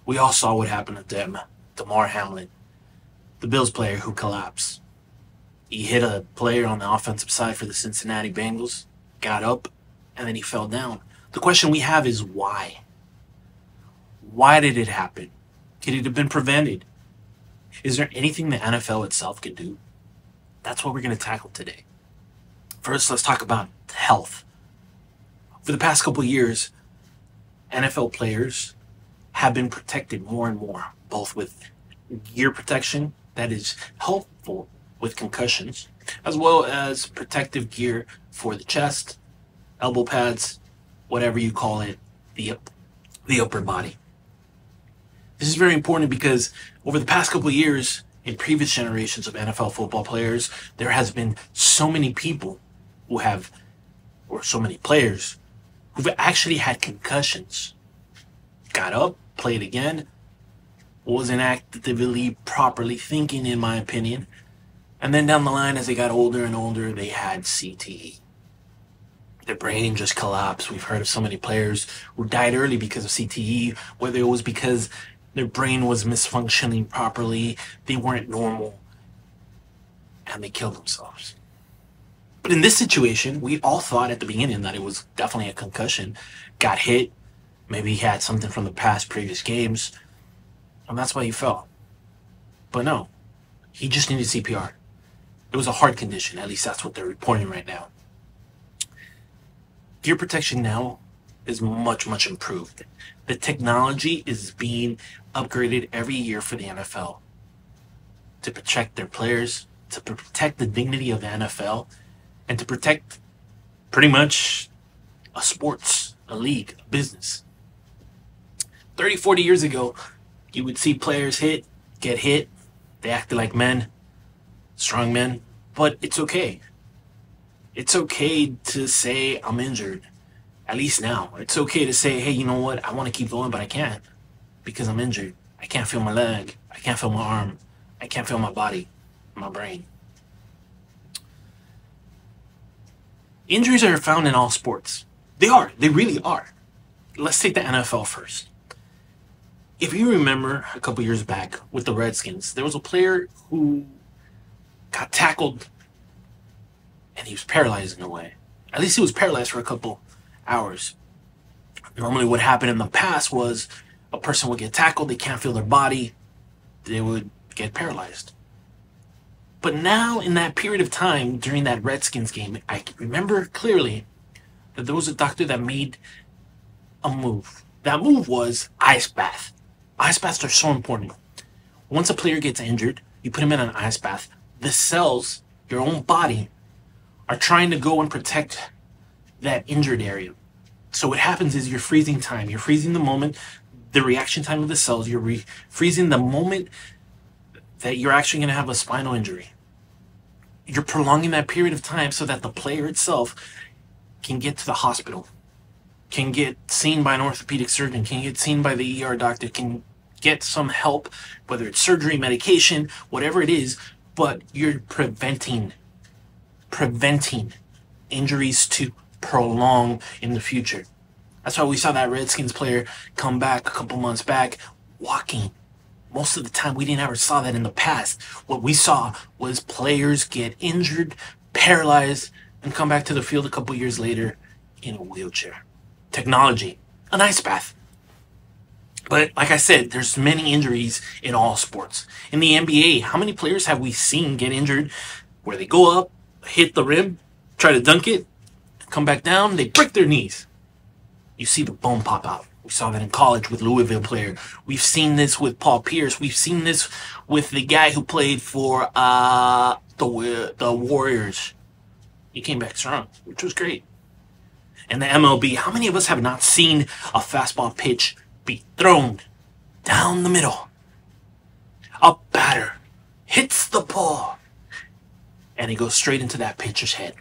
We all saw what happened to Damar Hamlin, the Bills player who collapsed. He hit a player on the offensive side for the Cincinnati Bengals, got up, and then he fell down. The question we have is why? Why did it happen? Could it have been prevented? Is there anything the NFL itself can do? That's what we're going to tackle today. First, let's talk about health. For the past couple of years, NFL players have been protected more and more, both with gear protection that is helpful with concussions, as well as protective gear for the chest, elbow pads, whatever you call it, the upper body. This is very important because over the past couple of years, in previous generations of NFL football players, there has been so many people who have, or so many players, who've actually had concussions. Got up, played again, wasn't actively properly thinking, in my opinion. And then down the line, as they got older and older, they had CTE. Their brain just collapsed. We've heard of so many players who died early because of CTE, whether it was because their brain was misfunctioning properly, they weren't normal, and they killed themselves. But in this situation, we all thought at the beginning that it was definitely a concussion. Got hit, maybe he had something from the past previous games, and that's why he fell. But no, he just needed CPR. It was a heart condition, at least that's what they're reporting right now. Gear protection now is much improved. The technology is being upgraded every year for the NFL to protect their players, to protect the dignity of the NFL, and to protect pretty much a sports, a league, a business. 30, 40 years ago, you would see players get hit, they acted like men, strong men, but it's okay. It's okay to say I'm injured. At least now. It's okay to say, hey, you know what? I want to keep going, but I can't because I'm injured. I can't feel my leg. I can't feel my arm. I can't feel my body, my brain. Injuries are found in all sports. They are. They really are. Let's take the NFL first. If you remember a couple years back with the Redskins, there was a player who got tackled and he was paralyzed in a way. At least he was paralyzed for a couple hours. Normally what happened in the past was a person would get tackled, they can't feel their body, they would get paralyzed. But now in that period of time during that Redskins game, I remember clearly that there was a doctor that made a move. That move was ice bath. Ice baths are so important. Once a player gets injured, you put him in an ice bath, the cells, your own body, are trying to go and protect that injured area. So what happens is you're freezing time. You're freezing the moment, the reaction time of the cells. You're freezing the moment that you're actually going to have a spinal injury. You're prolonging that period of time so that the player itself can get to the hospital, can get seen by an orthopedic surgeon, can get seen by the ER doctor, can get some help, whether it's surgery, medication, whatever it is, but you're preventing injuries to prolong in the future. That's why we saw that Redskins player come back a couple months back walking. Most of the time we didn't ever saw that in the past. What we saw was players get injured, paralyzed, and come back to the field a couple years later in a wheelchair. Technology, an ice bath. But like I said, there's many injuries in all sports. In the NBA, how many players have we seen get injured where they go up, hit the rim, try to dunk it, come back down, they break their knees. You see the bone pop out. We saw that in college with Louisville player. We've seen this with Paul Pierce. We've seen this with the guy who played for the Warriors. He came back strong, which was great. And the MLB, how many of us have not seen a fastball pitch be thrown down the middle? A batter hits the ball and it goes straight into that pitcher's head.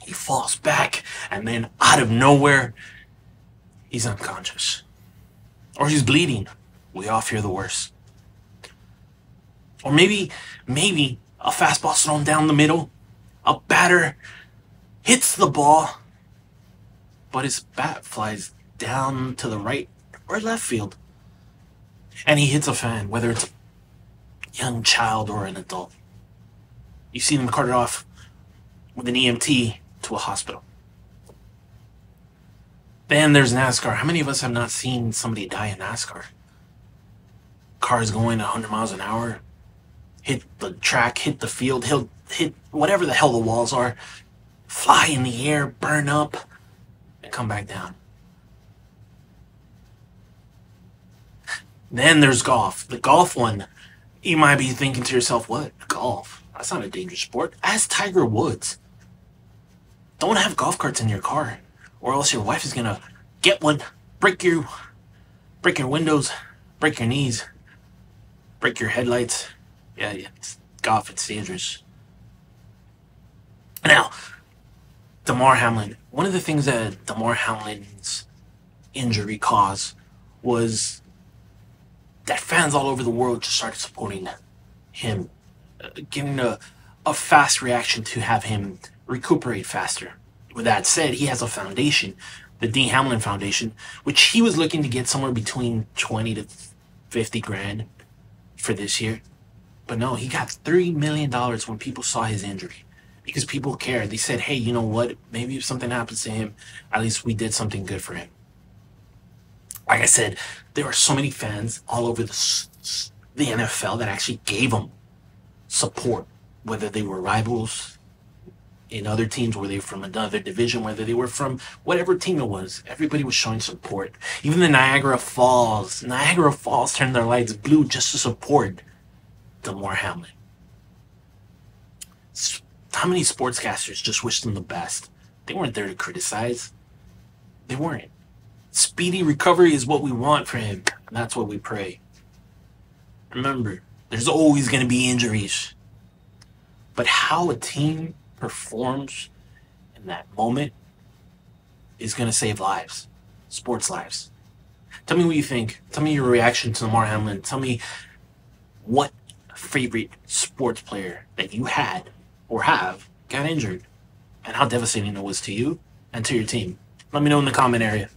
He falls back, and then out of nowhere, he's unconscious. Or he's bleeding. We all fear the worst. Or maybe a fastball thrown down the middle, a batter hits the ball, but his bat flies down to the right or left field. and he hits a fan, whether it's a young child or an adult. You see them carted off with an EMT to a hospital. Then there's NASCAR. How many of us have not seen somebody die in NASCAR? Cars going 100 miles an hour, hit the track, hit the field, hit whatever the hell the walls are, fly in the air, burn up, and come back down. Then there's golf. The golf one, you might be thinking to yourself, what? Golf? That's not a dangerous sport. Ask Tiger Woods. Don't have golf carts in your car, or else your wife is gonna get one, break your windows, break your knees, break your headlights. Yeah, it's golf, it's dangerous. Now, Damar Hamlin. One of the things that Damar Hamlin's injury caused was that fans all over the world just started supporting him, getting a fast reaction to have him recuperate faster. With that said, he has a foundation, the D. Hamlin Foundation, which he was looking to get somewhere between 20 to 50 grand for this year. But no, he got $3 million when people saw his injury. Because people care. They said, hey, you know what? Maybe if something happens to him, at least we did something good for him. Like I said, there are so many fans all over the NFL that actually gave him support, whether they were rivals in other teams, whether they were from another division, whether they were from whatever team it was. Everybody was showing support. Even the Niagara Falls turned their lights blue just to support Damar Hamlin. How many sportscasters just wished him the best? They weren't there to criticize. They weren't. Speedy recovery is what we want for him, and that's what we pray. Remember, there's always going to be injuries. But how a team performs in that moment is going to save lives. Sports lives. Tell me what you think. Tell me your reaction to Damar Hamlin. Tell me what favorite sports player that you had or have got injured, and how devastating it was to you and to your team. Let me know in the comment area.